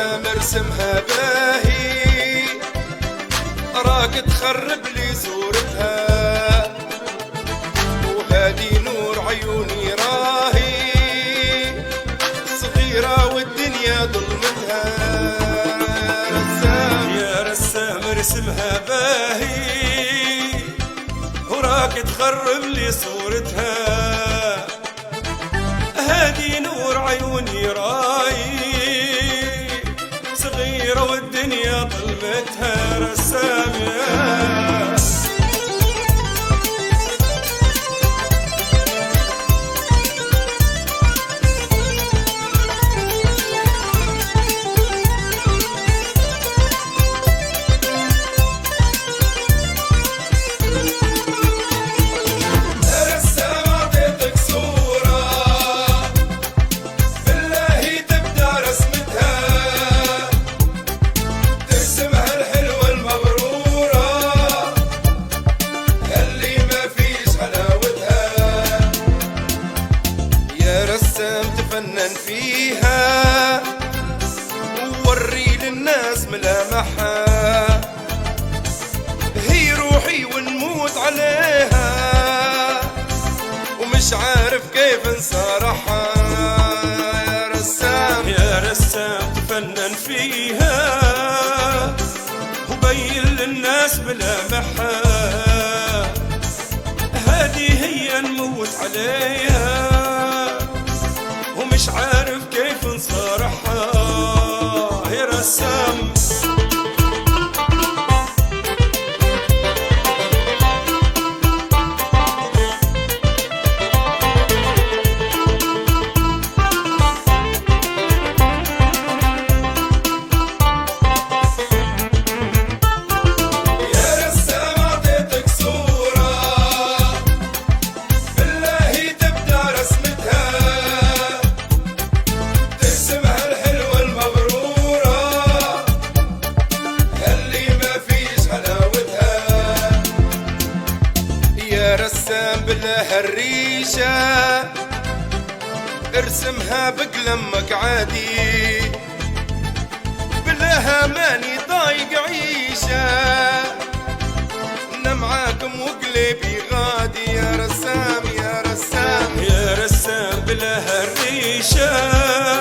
رسام ارسمها باهي، راك تخرب لي صورتها، وهادي نور عيوني راهي صغيرة والدنيا ظلمتها. يا رسام ارسمها باهي، وراك تخرب لي صورتها، هادي نور عيوني راي صغيرة والدنيا ظلمتها. رسام تفنن فيها ووري للناس ملامحها، هي روحي ونموت عليها ومش عارف كيف نصارحها. يا رسام يا رسام تفنن فيها وبين للناس ملامحها، هذه هي نموت عليها ومش عارف كيف نصارحها. يا رسام بالله الريشة ارسمها بقلمك عادي، بالله ماني ضايق عيشة انا معاكم وقلبي غادي.